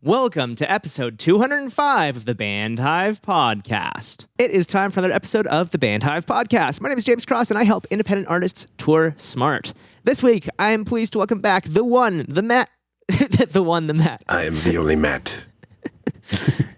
Welcome to episode 205 of the Band Hive Podcast. It is time for another episode of the Band Hive Podcast. My name is James Cross, and I help independent artists tour smart. This week, I am pleased to welcome back the one, the Matt. the Matt. I am the only Matt.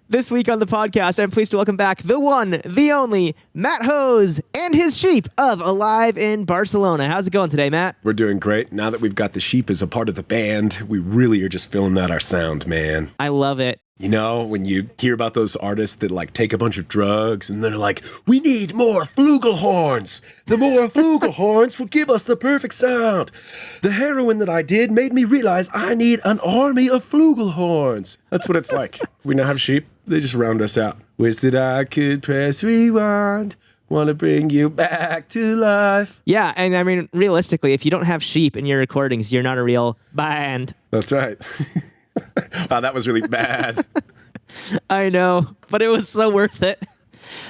This week on the podcast, I'm pleased to welcome back the one, the only, Matt Hose and his sheep of Alive in Barcelona. How's it going today, Matt? We're doing great. Now that we've got the sheep as a part of the band, we really are just filling out our sound, man. I love it. You know, when you hear about those artists that like take a bunch of drugs and they're like, we need more flugelhorns. The more flugelhorns will give us the perfect sound. The heroin that I did made me realize I need an army of flugelhorns. That's what it's like. We now have sheep. They just round us out. Wish that I could press rewind. Want to bring you back to life. Yeah, and I mean, realistically, if you don't have sheep in your recordings, you're not a real band. That's right. Wow, that was really bad. I know, but it was so worth it.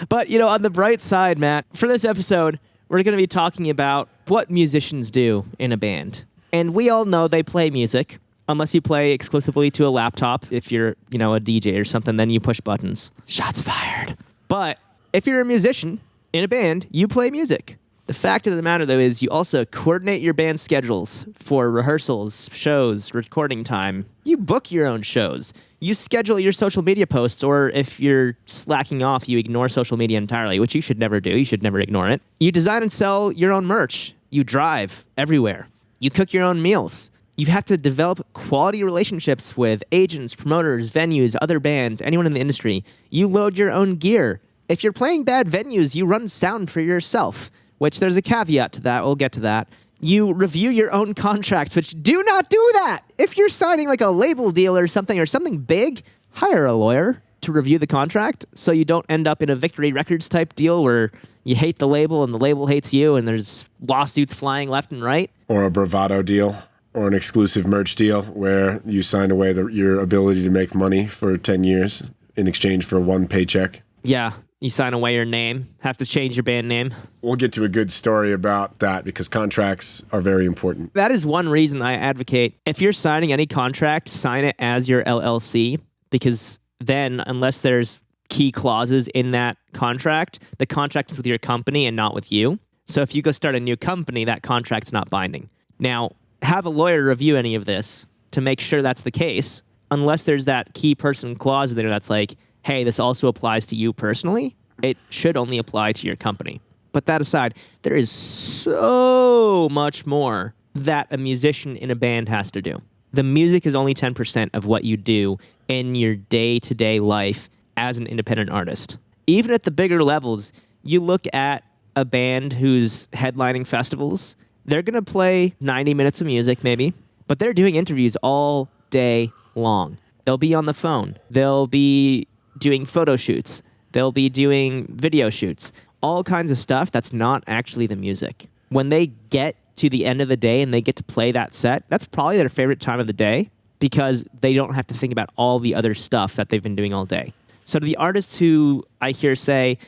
But, you know, on the bright side, Matt, for this episode, we're going to be talking about what musicians do in a band. And we all know they play music, unless you play exclusively to a laptop. If you're, you know, a DJ or something, then you push buttons. Shots fired. But if you're a musician in a band, you play music. The fact of the matter, though, is you also coordinate your band schedules for rehearsals, shows, recording time. You book your own shows. You schedule your social media posts, or if you're slacking off, you ignore social media entirely, which you should never do. You should never ignore it. You design and sell your own merch. You drive everywhere. You cook your own meals. You have to develop quality relationships with agents, promoters, venues, other bands, anyone in the industry. You load your own gear. If you're playing bad venues, you run sound for yourself. Which there's a caveat to that. We'll get to that. You review your own contracts, which do not do that. If you're signing like a label deal or something big, hire a lawyer to review the contract so you don't end up in a Victory Records type deal where you hate the label and the label hates you and there's lawsuits flying left and right. Or a bravado deal, or an exclusive merch deal where you sign away your ability to make money for 10 years in exchange for one paycheck. Yeah. You sign away your name, have to change your band name. We'll get to a good story about that because contracts are very important. That is one reason I advocate, if you're signing any contract, sign it as your LLC, because then, unless there's key clauses in that contract, the contract is with your company and not with you. So if you go start a new company, that contract's not binding. Now, have a lawyer review any of this to make sure that's the case, unless there's that key person clause there that's like, hey, this also applies to you personally. It should only apply to your company. But that aside, there is so much more that a musician in a band has to do. The music is only 10% of what you do in your day-to-day life as an independent artist. Even at the bigger levels, you look at a band who's headlining festivals, they're going to play 90 minutes of music maybe, but they're doing interviews all day long. They'll be on the phone. They'll be doing photo shoots. They'll be doing video shoots. All kinds of stuff that's not actually the music. When they get to the end of the day and they get to play that set, that's probably their favorite time of the day because they don't have to think about all the other stuff that they've been doing all day. So to the artists who I hear say,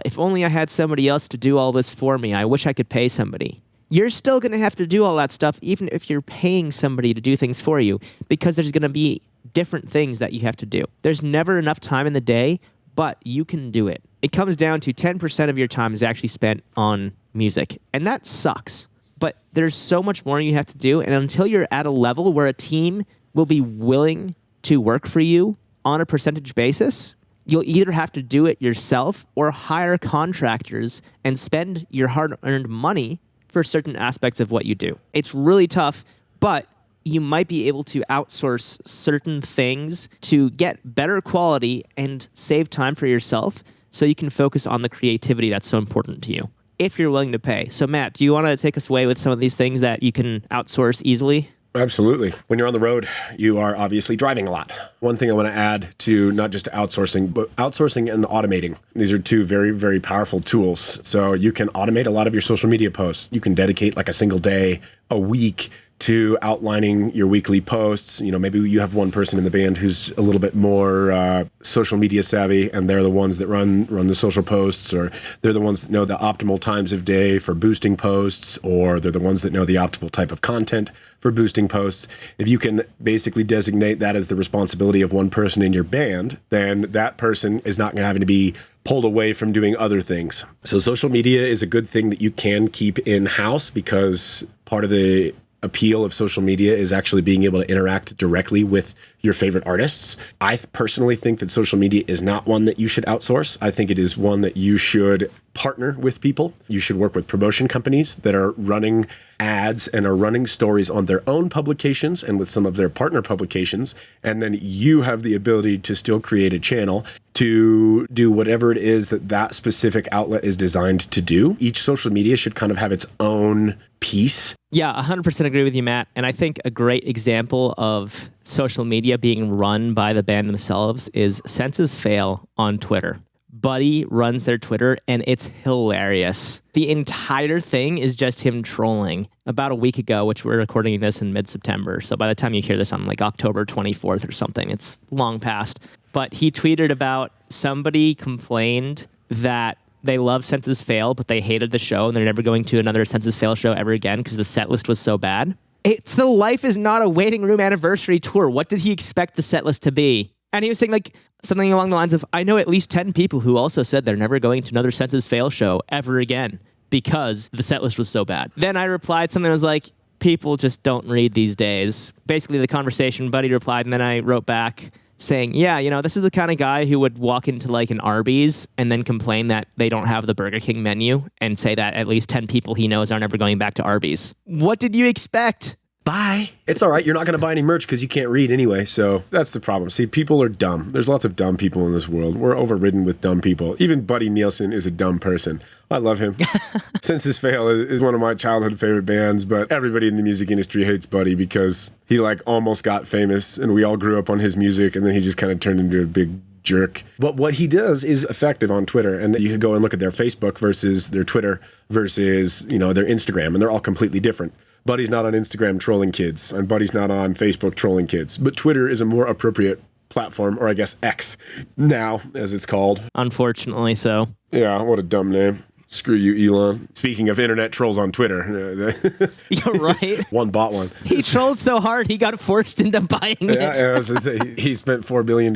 if only I had somebody else to do all this for me, I wish I could pay somebody. You're still going to have to do all that stuff even if you're paying somebody to do things for you because there's going to be different things that you have to do. There's never enough time in the day, but you can do it. It comes down to 10% of your time is actually spent on music, and that sucks. But there's so much more you have to do, and until you're at a level where a team will be willing to work for you on a percentage basis, you'll either have to do it yourself or hire contractors and spend your hard-earned money for certain aspects of what you do. It's really tough, but you might be able to outsource certain things to get better quality and save time for yourself so you can focus on the creativity that's so important to you, if you're willing to pay. So Matt, do you want to take us away with some of these things that you can outsource easily? Absolutely. When you're on the road, you are obviously driving a lot. One thing I want to add to not just outsourcing, but outsourcing and automating. These are two very, very powerful tools. So you can automate a lot of your social media posts. You can dedicate like a single day, a week to outlining your weekly posts. Maybe you have one person in the band who's a little bit more social media savvy, and they're the ones that run the social posts, or they're the ones that know the optimal times of day for boosting posts, or they're the ones that know the optimal type of content for boosting posts. If you can basically designate that as the responsibility of one person in your band, then that person is not going to have to be pulled away from doing other things. So social media is a good thing that you can keep in-house, because part of the appeal of social media is actually being able to interact directly with your favorite artists. I personally think that social media is not one that you should outsource. I think it is one that you should partner with people. You should work with promotion companies that are running ads and are running stories on their own publications and with some of their partner publications. And then you have the ability to still create a channel to do whatever it is that specific outlet is designed to do. Each social media should kind of have its own piece. Yeah, 100% agree with you, Matt. And I think a great example of social media being run by the band themselves is Senses Fail on Twitter. Buddy runs their Twitter, and it's hilarious. The entire thing is just him trolling. About a week ago, which we're recording this in mid-September, so by the time you hear this on like October 24th or something, it's long past. But he tweeted about somebody complained that they love Senses Fail, but they hated the show, and they're never going to another Senses Fail show ever again because the set list was so bad. It's the Life Is Not a Waiting Room anniversary tour. What did he expect the set list to be? And he was saying like something along the lines of, I know at least 10 people who also said they're never going to another Senses Fail show ever again because the set list was so bad. Then I replied something that was like, people just don't read these days. Basically the conversation, Buddy replied, and then I wrote back saying, yeah, this is the kind of guy who would walk into like an Arby's and then complain that they don't have the Burger King menu and say that at least 10 people he knows are never going back to Arby's. What did you expect? Bye. It's all right. You're not going to buy any merch because you can't read anyway. So that's the problem. See, people are dumb. There's lots of dumb people in this world. We're overridden with dumb people. Even Buddy Nielsen is a dumb person. I love him. Senses Fail is one of my childhood favorite bands, but everybody in the music industry hates Buddy because he like almost got famous and we all grew up on his music, and then he just kind of turned into a big jerk. But what he does is effective on Twitter, and you can go and look at their Facebook versus their Twitter versus, their Instagram, and they're all completely different. Buddy's not on Instagram trolling kids, and Buddy's not on Facebook trolling kids. But Twitter is a more appropriate platform, or I guess X now, as it's called. Unfortunately so. Yeah, what a dumb name. Screw you, Elon. Speaking of internet trolls on Twitter. You're right. One bought one. He trolled so hard, he got forced into buying it. Yeah, I was going to say, he spent $4 billion.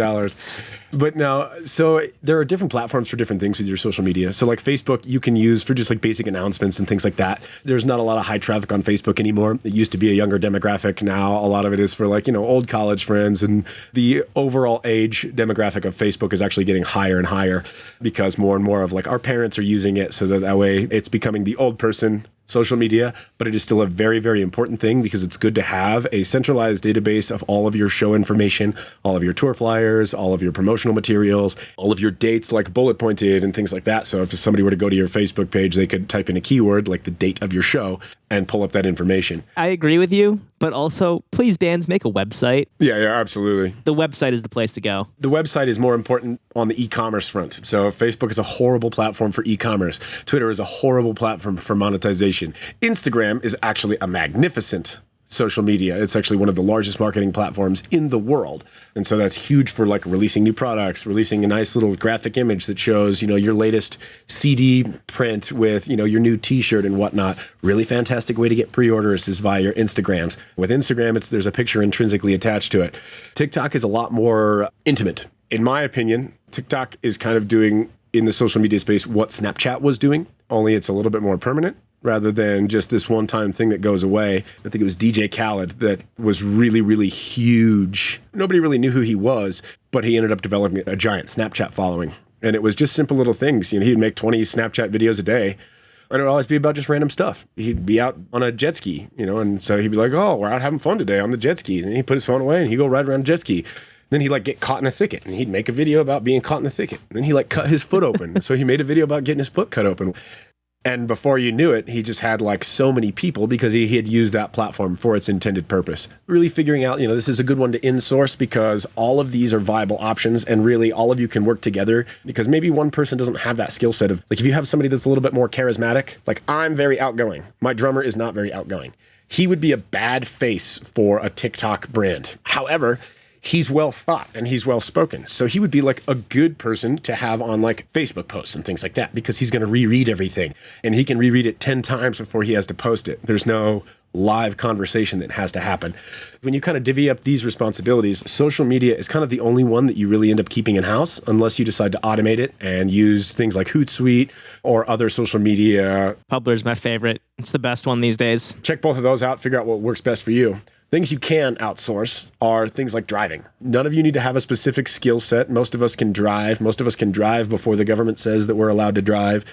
But no, so there are different platforms for different things with your social media. So like Facebook, you can use for just like basic announcements and things like that. There's not a lot of high traffic on Facebook anymore. It used to be a younger demographic. Now a lot of it is for like, old college friends, and the overall age demographic of Facebook is actually getting higher and higher because more and more of like our parents are using it, so that way it's becoming the old person social media. But it is still a very, very important thing because it's good to have a centralized database of all of your show information, all of your tour flyers, all of your promotional materials, all of your dates like bullet pointed and things like that. So if somebody were to go to your Facebook page, they could type in a keyword like the date of your show and pull up that information. I agree with you, but also please bands make a website. Yeah, absolutely. The website is the place to go. The website is more important on the e-commerce front. So Facebook is a horrible platform for e-commerce. Twitter is a horrible platform for monetization. Instagram is actually a magnificent social media. It's actually one of the largest marketing platforms in the world. And so that's huge for like releasing new products, releasing a nice little graphic image that shows, your latest CD print with, your new t-shirt and whatnot. Really fantastic way to get pre-orders is via your Instagrams. With Instagram, there's a picture intrinsically attached to it. TikTok is a lot more intimate. In my opinion, TikTok is kind of doing in the social media space what Snapchat was doing, only it's a little bit more permanent, rather than just this one-time thing that goes away. I think it was DJ Khaled that was really, really huge. Nobody really knew who he was, but he ended up developing a giant Snapchat following. And it was just simple little things. He'd make 20 Snapchat videos a day, and it would always be about just random stuff. He'd be out on a jet ski, and so he'd be like, oh, we're out having fun today on the jet ski. And he'd put his phone away, and he'd go ride around a jet ski. Then he'd get caught in a thicket, and he'd make a video about being caught in the thicket. And then he cut his foot open. So he made a video about getting his foot cut open. And before you knew it, he just had so many people because he had used that platform for its intended purpose. Really figuring out, this is a good one to in-source because all of these are viable options, and really all of you can work together because maybe one person doesn't have that skill set of, if you have somebody that's a little bit more charismatic, I'm very outgoing. My drummer is not very outgoing. he would be a bad face for a TikTok brand. However, he's well thought and he's well spoken. So he would be like a good person to have on like Facebook posts and things like that, because he's going to reread everything and he can reread it 10 times before he has to post it. There's no live conversation that has to happen. When you kind of divvy up these responsibilities, social media is kind of the only one that you really end up keeping in-house unless you decide to automate it and use things like Hootsuite or other social media. Publer's my favorite. It's the best one these days. Check both of those out, figure out what works best for you. Things you can outsource are things like driving. None of you need to have a specific skill set. Most of us can drive. Most of us can drive before the government says that we're allowed to drive.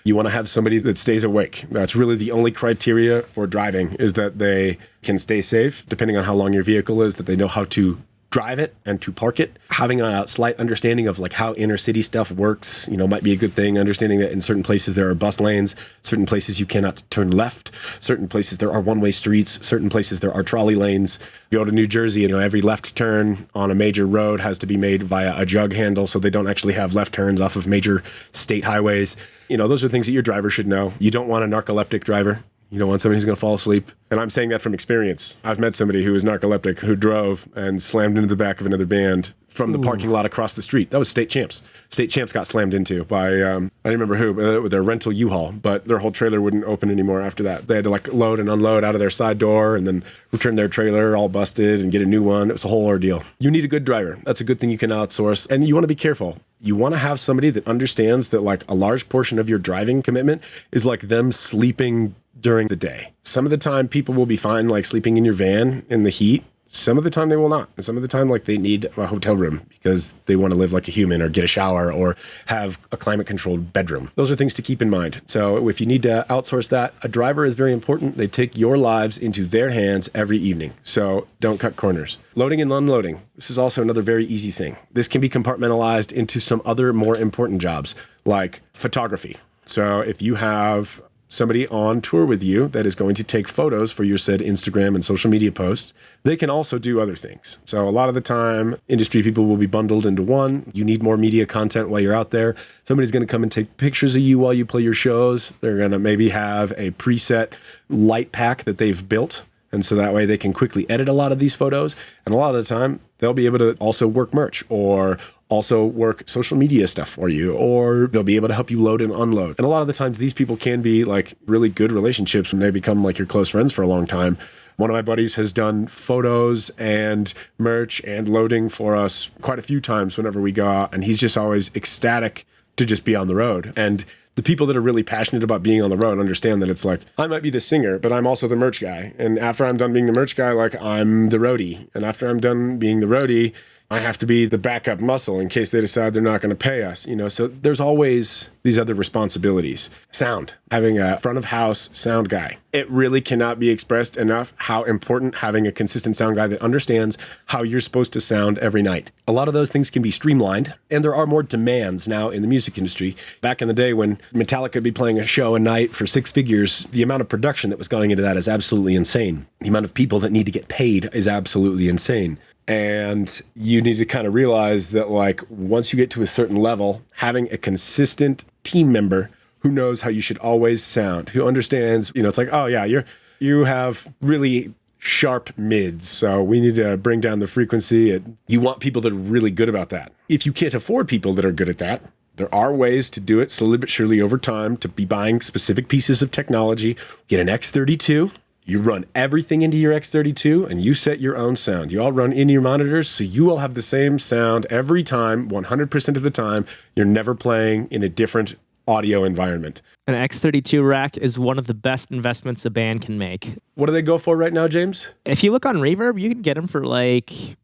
You want to have somebody that stays awake. That's really the only criteria for driving, is that they can stay safe, depending on how long your vehicle is, that they know how to drive it and to park it. Having a slight understanding of like how inner city stuff works, might be a good thing. Understanding that in certain places there are bus lanes, certain places you cannot turn left, certain places there are one-way streets, certain places there are trolley lanes. You go to New Jersey, every left turn on a major road has to be made via a jug handle, so they don't actually have left turns off of major state highways. Those are things that your driver should know. You don't want a narcoleptic driver. You don't want somebody who's going to fall asleep. And I'm saying that from experience. I've met somebody who was narcoleptic who drove and slammed into the back of another band from the parking lot across the street. That was State Champs. State Champs got slammed into by, I don't remember who, with their rental U-Haul, but their whole trailer wouldn't open anymore after that. They had to load and unload out of their side door and then return their trailer all busted and get a new one. It was a whole ordeal. You need a good driver. That's a good thing you can outsource. And you want to be careful. You want to have somebody that understands that a large portion of your driving commitment is like them sleeping during the day. Some of the time people will be fine sleeping in your van in the heat. Some of the time they will not. And some of the time they need a hotel room because they want to live like a human or get a shower or have a climate controlled bedroom. Those are things to keep in mind. So if you need to outsource that, a driver is very important. They take your lives into their hands every evening. So don't cut corners. Loading and unloading. This is also another very easy thing. This can be compartmentalized into some other more important jobs like photography. So if you have somebody on tour with you that is going to take photos for your said Instagram and social media posts, they can also do other things. So a lot of the time, industry people will be bundled into one. You need more media content while you're out there. Somebody's going to come and take pictures of you while you play your shows. They're going to maybe have a preset light pack that they've built. And so that way they can quickly edit a lot of these photos. And a lot of the time, they'll be able to also work merch or also work social media stuff for you, or they'll be able to help you load and unload. And a lot of the times these people can be really good relationships when they become your close friends for a long time. One of my buddies has done photos and merch and loading for us quite a few times whenever we go out, and he's just always ecstatic to just be on the road. And the people that are really passionate about being on the road understand that it's I might be the singer, but I'm also the merch guy. And after I'm done being the merch guy, I'm the roadie. And after I'm done being the roadie, I have to be the backup muscle in case they decide they're not going to pay us. So there's always these other responsibilities. Sound, having a front of house sound guy. It really cannot be expressed enough how important having a consistent sound guy that understands how you're supposed to sound every night. A lot of those things can be streamlined, and there are more demands now in the music industry. Back in the day when Metallica would be playing a show a night for 6 figures, the amount of production that was going into that is absolutely insane. The amount of people that need to get paid is absolutely insane. And you need to kind of realize that once you get to a certain level, having a consistent team member who knows how you should always sound, who understands, it's oh yeah, you have really sharp mids, so we need to bring down the frequency. You want people that are really good about that. If you can't afford people that are good at that, there are ways to do it slowly but surely over time, to be buying specific pieces of technology. Get an X32. You run everything into your X32 and you set your own sound. You all run into your monitors, so you all have the same sound every time, 100% of the time. You're never playing in a different audio environment. An X32 rack is one of the best investments a band can make. What do they go for right now, James? If you look on Reverb, you can get them for $1,000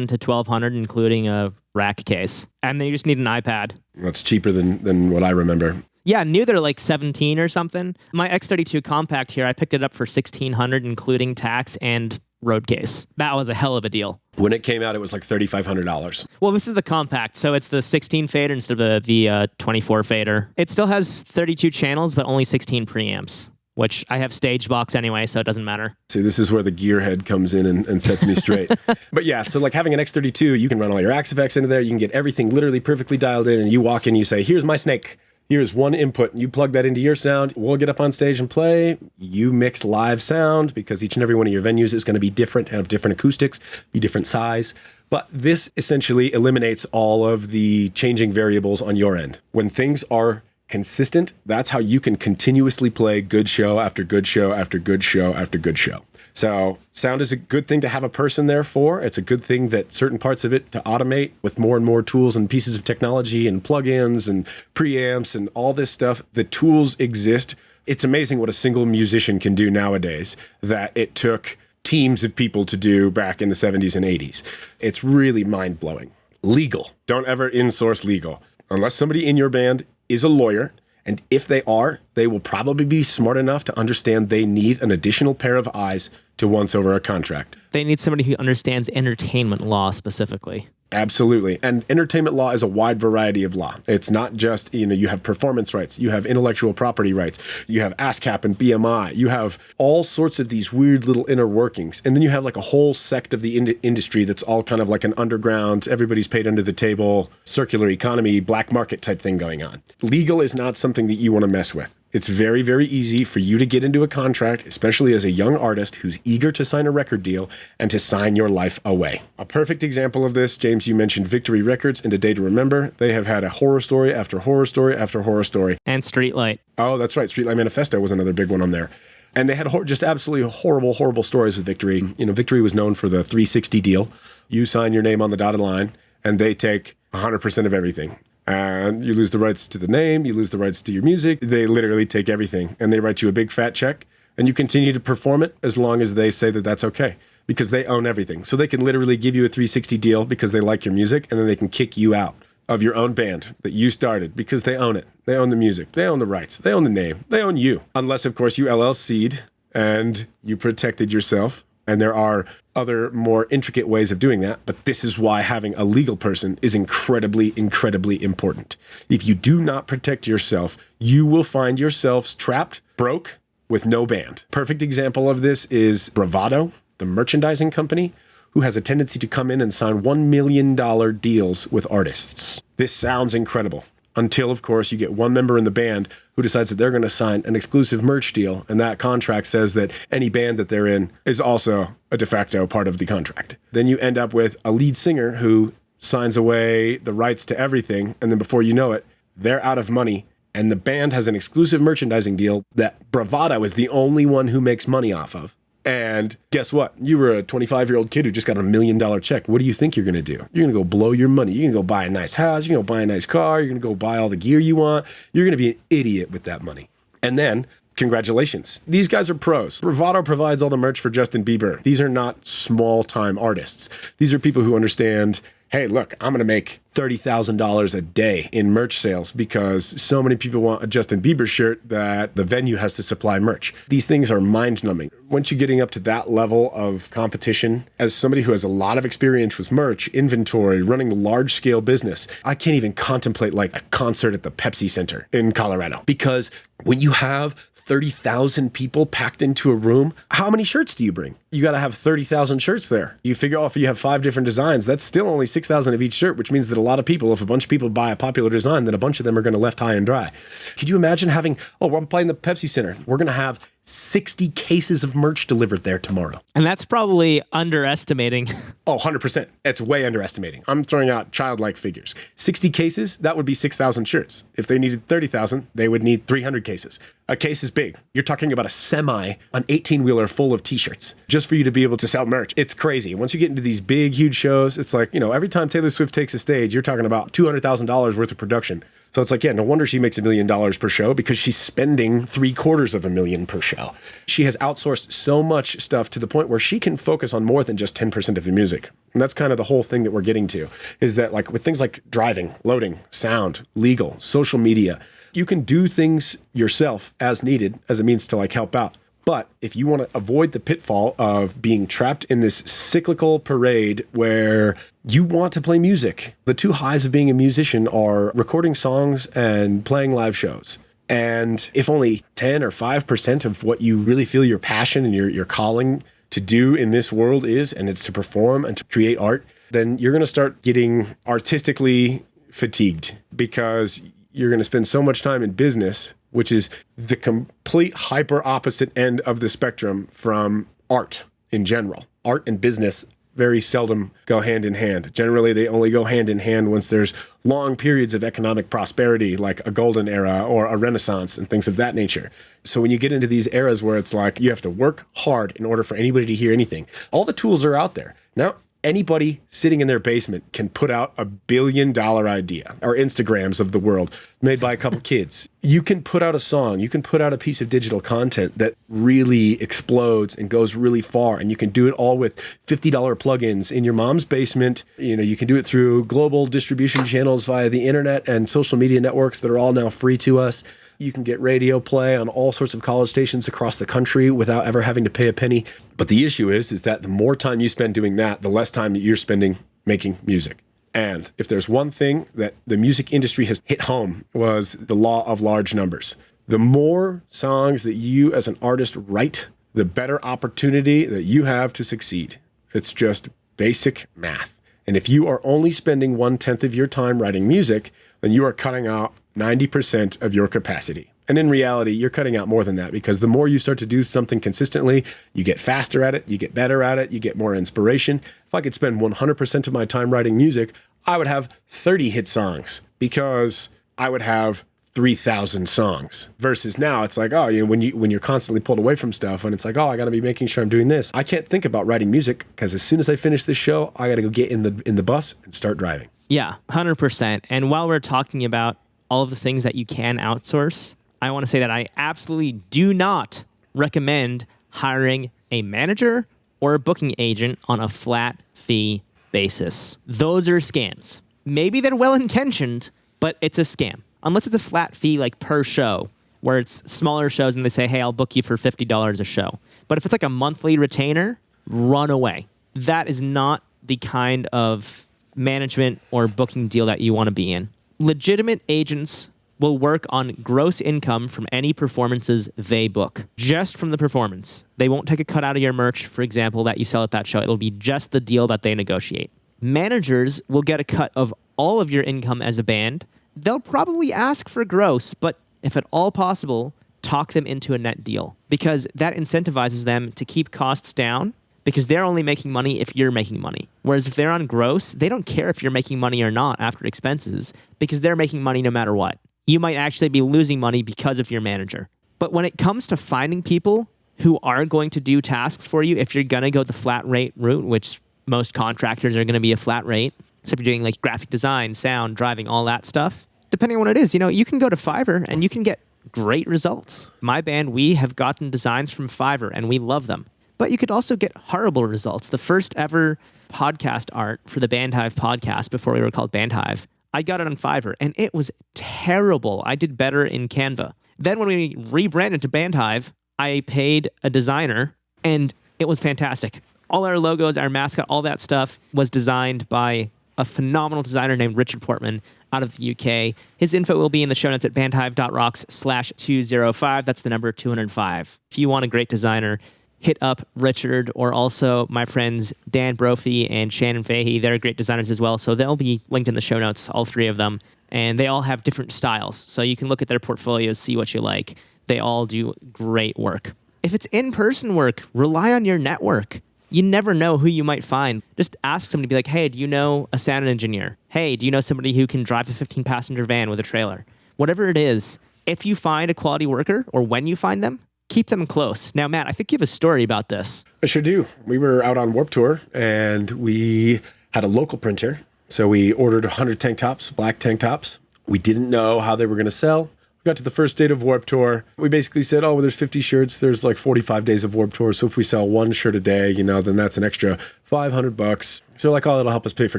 to $1,200, including a rack case. And then you just need an iPad. That's cheaper than what I remember. Yeah, new they're 17 or something. My X32 compact here, I picked it up for $1,600, including tax and road case. That was a hell of a deal. When it came out, it was $3,500. Well, this is the compact, so it's the 16 fader instead of the 24 fader. It still has 32 channels, but only 16 preamps, which I have stage box anyway, so it doesn't matter. See, this is where the gearhead comes in and sets me straight. But yeah, so having an X32, you can run all your Axe effects into there. You can get everything literally perfectly dialed in, and you walk in, you say, here's my snake. Here's one input. You plug that into your sound. We'll get up on stage and play. You mix live sound because each and every one of your venues is going to be different, have different acoustics, be different size. But this essentially eliminates all of the changing variables on your end. When things are consistent, that's how you can continuously play good show after good show after good show after good show. So sound is a good thing to have a person there for. It's a good thing that certain parts of it to automate with more and more tools and pieces of technology and plugins and preamps and all this stuff. The tools exist. It's amazing what a single musician can do nowadays that it took teams of people to do back in the 70s and 80s. It's really mind-blowing. Legal. Don't ever insource legal. Unless somebody in your band is a lawyer, and if they are, they will probably be smart enough to understand they need an additional pair of eyes to once over a contract. They need somebody who understands entertainment law specifically. Absolutely. And entertainment law is a wide variety of law. It's not just, you have performance rights, you have intellectual property rights, you have ASCAP and BMI, you have all sorts of these weird little inner workings. And then you have like a whole sect of the industry that's all kind of like an underground, everybody's paid under the table, circular economy, black market type thing going on. Legal is not something that you want to mess with. It's very, very easy for you to get into a contract, especially as a young artist who's eager to sign a record deal and to sign your life away. A perfect example of this, James, you mentioned Victory Records and A Day to Remember. They have had a horror story after horror story after horror story. And Streetlight. Oh, that's right. Streetlight Manifesto was another big one on there. And they had just absolutely horrible, horrible stories with Victory. Victory was known for the 360 deal. You sign your name on the dotted line, and they take 100% of everything. And you lose the rights to the name, you lose the rights to your music. They literally take everything, and they write you a big fat check, and you continue to perform it as long as they say that that's okay, because they own everything. So they can literally give you a 360 deal because they like your music, and then they can kick you out of your own band that you started because they own it. They own the music, they own the rights, they own the name, they own you. Unless, of course, you LLC'd and you protected yourself. And there are other more intricate ways of doing that, but this is why having a legal person is incredibly, incredibly important. If you do not protect yourself, you will find yourselves trapped, broke, with no band. Perfect example of this is Bravado, the merchandising company, who has a tendency to come in and sign $1 million deals with artists. This sounds incredible. Until, of course, you get one member in the band who decides that they're going to sign an exclusive merch deal, and that contract says that any band that they're in is also a de facto part of the contract. Then you end up with a lead singer who signs away the rights to everything, and then before you know it, they're out of money, and the band has an exclusive merchandising deal that Bravado is the only one who makes money off of. And guess what? You were a 25-year-old kid who just got $1 million check. What do you think you're going to do? You're going to go blow your money. You're going to go buy a nice house. You're going to go buy a nice car. You're going to go buy all the gear you want. You're going to be an idiot with that money. And then, congratulations. These guys are pros. Bravado provides all the merch for Justin Bieber. These are not small-time artists. These are people who understand, hey, look, I'm going to make $30,000 a day in merch sales because so many people want a Justin Bieber shirt that the venue has to supply merch. These things are mind-numbing. Once you're getting up to that level of competition, as somebody who has a lot of experience with merch, inventory, running large-scale business, I can't even contemplate like a concert at the Pepsi Center in Colorado. Because when you have 30,000 people packed into a room, how many shirts do you bring? You got to have 30,000 shirts there. You figure if you have 5 different designs, that's still only 6,000 of each shirt, which means that a lot of people, if a bunch of people buy a popular design, then a bunch of them are going to left high and dry. Could you imagine having, I'm playing the Pepsi Center. We're going to have 60 cases of merch delivered there tomorrow. And that's probably underestimating. Oh, 100%. It's way underestimating. I'm throwing out childlike figures. 60 cases, that would be 6,000 shirts. If they needed 30,000, they would need 300 cases. A case is big. You're talking about an 18-wheeler full of t-shirts just for you to be able to sell merch. It's crazy. Once you get into these big, huge shows, it's like, every time Taylor Swift takes a stage, you're talking about $200,000 worth of production. So it's like, no wonder she makes $1 million per show because she's spending $750,000 per show. She has outsourced so much stuff to the point where she can focus on more than just 10% of the music. And that's kind of the whole thing that we're getting to, is that like with things like driving, loading, sound, legal, social media, you can do things yourself as needed as a means to like help out. But if you want to avoid the pitfall of being trapped in this cyclical parade where you want to play music, the two highs of being a musician are recording songs and playing live shows. And if only 10 or 5% of what you really feel your passion and your calling to do in this world is, and it's to perform and to create art, then you're going to start getting artistically fatigued because you're going to spend so much time in business, which is the complete hyper opposite end of the spectrum from art in general. Art and business very seldom go hand in hand. Generally, they only go hand in hand once there's long periods of economic prosperity, like a golden era or a renaissance and things of that nature. So when you get into these eras where it's like you have to work hard in order for anybody to hear anything, all the tools are out there. Now, anybody sitting in their basement can put out $1 billion idea, or Instagrams of the world made by a couple kids. You can put out a song, you can put out a piece of digital content that really explodes and goes really far, and you can do it all with $50 plugins in your mom's basement. You know, you can do it through global distribution channels via the internet and social media networks that are all now free to us. You can get radio play on all sorts of college stations across the country without ever having to pay a penny. But the issue is that the more time you spend doing that, the less time that you're spending making music. And if there's one thing that the music industry has hit home, was the law of large numbers. The more songs that you as an artist write, the better opportunity that you have to succeed. It's just basic math. And if you are only spending 1/10 of your time writing music, then you are cutting out 90% of your capacity. And in reality, you're cutting out more than that, because the more you start to do something consistently, you get faster at it, you get better at it, you get more inspiration. If I could spend 100% of my time writing music, I would have 30 hit songs, because I would have 3,000 songs. Versus now, it's like, oh, you know, when you're constantly pulled away from stuff, and it's like, oh, I got to be making sure I'm doing this. I can't think about writing music, because as soon as I finish this show, I got to go get in the bus and start driving. Yeah, 100%. And while we're talking about all of the things that you can outsource, I want to say that I absolutely do not recommend hiring a manager or a booking agent on a flat fee basis. Those are scams. Maybe they're well-intentioned, but it's a scam. Unless it's a flat fee like per show, where it's smaller shows and they say, hey, I'll book you for $50 a show. But if it's like a monthly retainer, run away. That is not the kind of management or booking deal that you want to be in. Legitimate agents will work on gross income from any performances they book, just from the performance. They won't take a cut out of your merch, for example, that you sell at that show. It'll be just the deal that they negotiate. Managers will get a cut of all of your income as a band. They'll probably ask for gross, but if at all possible, talk them into a net deal, because that incentivizes them to keep costs down, because they're only making money if you're making money. Whereas if they're on gross, they don't care if you're making money or not after expenses, because they're making money no matter what. You might actually be losing money because of your manager. But when it comes to finding people who are going to do tasks for you, if you're going to go the flat rate route, which most contractors are going to be a flat rate, so if you're doing like graphic design, sound, driving, all that stuff, depending on what it is, you know, you can go to Fiverr and you can get great results. My band, we have gotten designs from Fiverr and we love them. But you could also get horrible results. The first ever podcast art for the Bandhive podcast, before we were called Bandhive, I got it on Fiverr and it was terrible. I did better in Canva. Then when we rebranded to Bandhive, I paid a designer and it was fantastic. All our logos, our mascot, all that stuff was designed by a phenomenal designer named Richard Portman out of the UK. His info will be in the show notes at bandhive.rocks/205. That's the number 205. If you want a great designer, hit up Richard, or also my friends Dan Brophy and Shannon Fahey. They're great designers as well, so they'll be linked in the show notes, all three of them. And they all have different styles, so you can look at their portfolios, see what you like. They all do great work. If it's in-person work, rely on your network. You never know who you might find. Just ask somebody, be like, hey, do you know a sound engineer? Hey, do you know somebody who can drive a 15-passenger van with a trailer? Whatever it is, if you find a quality worker, or when you find them, keep them close. Now, Matt, I think you have a story about this. I sure do. We were out on Warped Tour, and we had a local printer. So we ordered 100 tank tops, black tank tops. We didn't know how they were going to sell. We got to the first date of Warped Tour. We basically said, oh, well, there's 50 shirts. There's like 45 days of Warped Tour. So if we sell one shirt a day, you know, then that's an extra $500. So like, oh, it'll help us pay for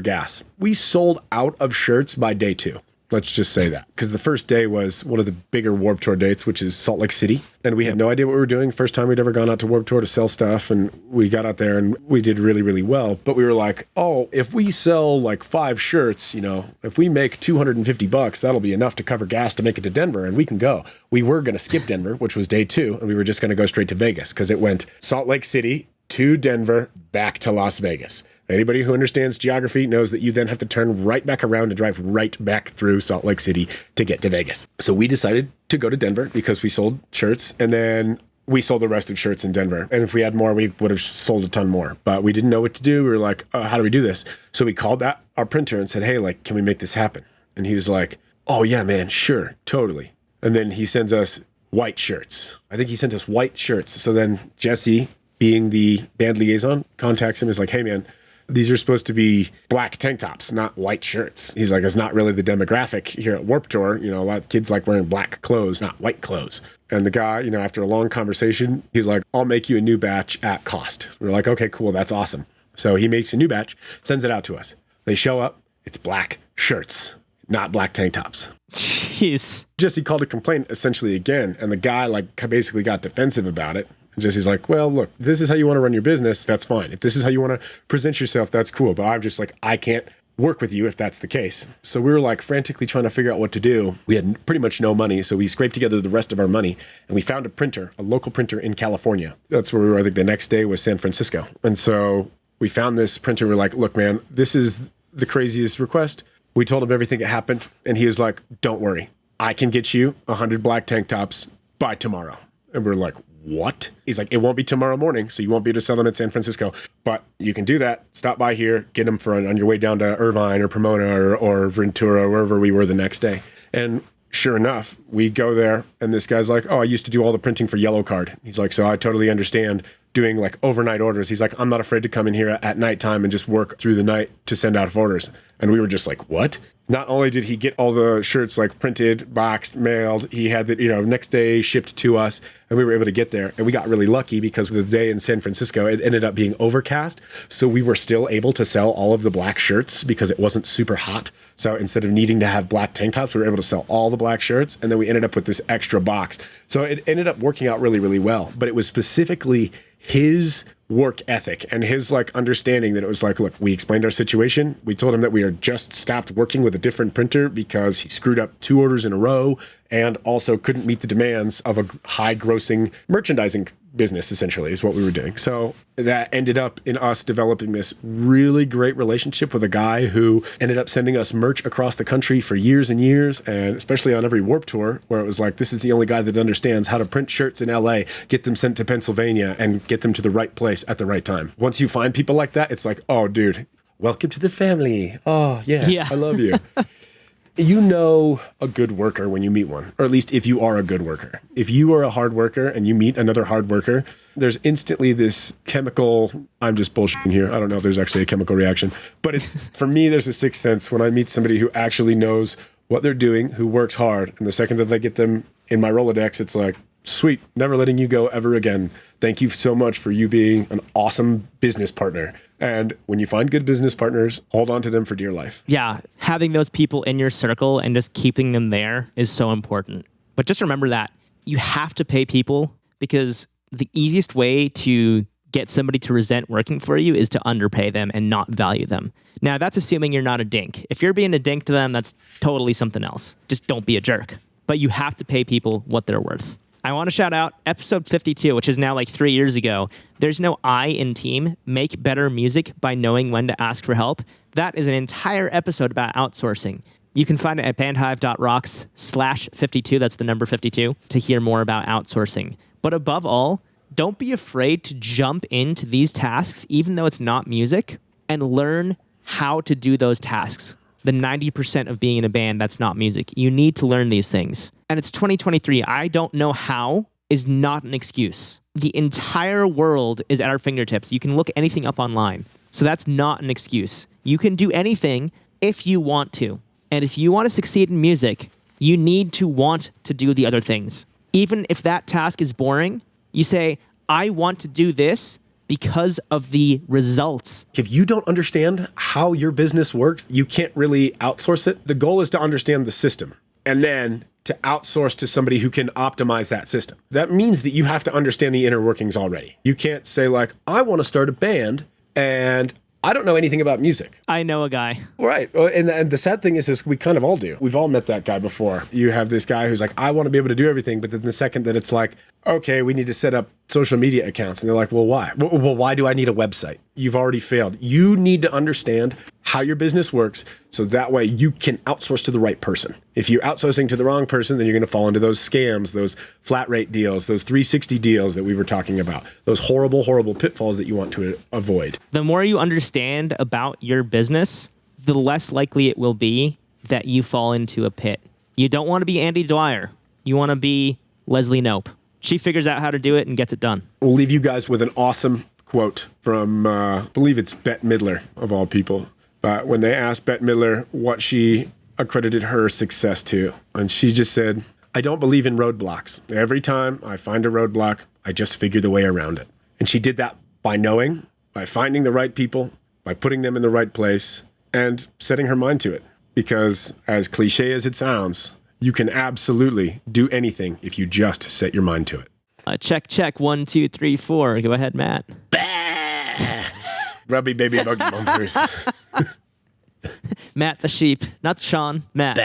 gas. We sold out of shirts by day 2. Let's just say that. Because the first day was one of the bigger Warped Tour dates, which is Salt Lake City. And we had no idea what we were doing. First time we'd ever gone out to Warped Tour to sell stuff. And we got out there and we did really, really well. But we were like, oh, if we sell like 5 shirts, you know, if we make $250, that'll be enough to cover gas to make it to Denver and we can go. We were going to skip Denver, which was day 2. And we were just going to go straight to Vegas because it went Salt Lake City to Denver, back to Las Vegas. Anybody who understands geography knows that you then have to turn right back around and drive right back through Salt Lake City to get to Vegas. So we decided to go to Denver because we sold shirts, and then we sold the rest of shirts in Denver. And if we had more, we would have sold a ton more. But we didn't know what to do. We were like, how do we do this? So we called our printer and said, hey, like, can we make this happen? And he was like, oh, yeah, man, sure, totally. And then he sends us white shirts. I think he sent us white shirts. So then Jesse, being the band liaison, contacts him, is like, hey, man, these are supposed to be black tank tops, not white shirts. He's like, it's not really the demographic here at Warped Tour. You know, a lot of kids like wearing black clothes, not white clothes. And the guy, you know, after a long conversation, he's like, I'll make you a new batch at cost. We're like, okay, cool. That's awesome. So he makes a new batch, sends it out to us. They show up. It's black shirts, not black tank tops. Jeez. Jesse called a complaint essentially again. And the guy like basically got defensive about it. And Jesse's like, well, look, this is how you want to run your business. That's fine. If this is how you want to present yourself, that's cool. But I'm just like, I can't work with you if that's the case. So we were like frantically trying to figure out what to do. We had pretty much no money. So we scraped together the rest of our money and we found a printer, a local printer in California. That's where we were. I think the next day was San Francisco. And so we found this printer. We're like, look, man, this is the craziest request. We told him everything that happened. And he was like, don't worry. I can get you 100 black tank tops by tomorrow. And we're like, what? He's like, it won't be tomorrow morning, so you won't be able to sell them at San Francisco. But you can do that. Stop by here, get them on your way down to Irvine or Pomona or Ventura, wherever we were the next day. And sure enough, we go there, and this guy's like, oh, I used to do all the printing for Yellow Card. He's like, so I totally understand doing like overnight orders. He's like, I'm not afraid to come in here at nighttime and just work through the night to send out orders. And we were just like, what? Not only did he get all the shirts like printed, boxed, mailed, he had the, next day shipped to us, and we were able to get there. And we got really lucky because the day in San Francisco, it ended up being overcast. So we were still able to sell all of the black shirts because it wasn't super hot. So instead of needing to have black tank tops, we were able to sell all the black shirts. And then we ended up with this extra box. So it ended up working out really, really well. But it was specifically his work ethic and his like understanding that it was like, look, we explained our situation. We told him that we are just stopped working with a different printer because he screwed up 2 orders in a row and also couldn't meet the demands of a high grossing merchandising business, essentially, is what we were doing. So that ended up in us developing this really great relationship with a guy who ended up sending us merch across the country for years and years, and especially on every Warped Tour, where it was like, this is the only guy that understands how to print shirts in LA, get them sent to Pennsylvania, and get them to the right place at the right time. Once you find people like that, it's like, oh, dude, welcome to the family. Oh, yes, yeah. I love you. You know a good worker when you meet one, or at least if you are a good worker. If you are a hard worker and you meet another hard worker, there's instantly this chemical, I'm just bullshitting here. I don't know if there's actually a chemical reaction, but it's, for me, there's a sixth sense when I meet somebody who actually knows what they're doing, who works hard. And the second that I get them in my Rolodex, it's like, sweet, never letting you go ever again. Thank you so much for you being an awesome business partner. And when you find good business partners, hold on to them for dear life. Yeah, having those people in your circle and just keeping them there is so important. But just remember that you have to pay people, because the easiest way to get somebody to resent working for you is to underpay them and not value them. Now, that's assuming you're not a dink. If you're being a dink to them, that's totally something else. Just don't be a jerk. But you have to pay people what they're worth. I want to shout out episode 52, which is now like 3 years ago. There's no I in team. Make better music by knowing when to ask for help. That is an entire episode about outsourcing. You can find it at bandhive.rocks/52. That's the number 52 to hear more about outsourcing. But above all, don't be afraid to jump into these tasks, even though it's not music, and learn how to do those tasks. The 90% of being in a band that's not music. You need to learn these things. And it's 2023. I don't know how is not an excuse. The entire world is at our fingertips. You can look anything up online. So that's not an excuse. You can do anything if you want to. And if you want to succeed in music, you need to want to do the other things. Even if that task is boring, you say, I want to do this because of the results. If you don't understand how your business works, you can't really outsource it. The goal is to understand the system and then to outsource to somebody who can optimize that system. That means that you have to understand the inner workings already. You can't say like, I want to start a band and I don't know anything about music. I know a guy. Right. And the sad thing is we kind of all do. We've all met that guy before. You have this guy who's like, I want to be able to do everything. But then the second that it's like, okay, we need to set up social media accounts. And they're like, well, why? Well, why do I need a website? You've already failed. You need to understand how your business works so that way you can outsource to the right person. If you're outsourcing to the wrong person, then you're going to fall into those scams, those flat rate deals, those 360 deals that we were talking about, those horrible, horrible pitfalls that you want to avoid. The more you understand about your business, the less likely it will be that you fall into a pit. You don't want to be Andy Dwyer. You want to be Leslie Knope. She figures out how to do it and gets it done. We'll leave you guys with an awesome quote from, I believe it's Bette Midler, of all people. When they asked Bette Midler what she accredited her success to, and she just said, I don't believe in roadblocks. Every time I find a roadblock, I just figure the way around it. And she did that by knowing, by finding the right people, by putting them in the right place, and setting her mind to it. Because as cliche as it sounds, you can absolutely do anything if you just set your mind to it. Check. 1, 2, 3, 4. Go ahead, Matt. Grubby baby bug bumpers. Matt the sheep. Not Sean. Matt.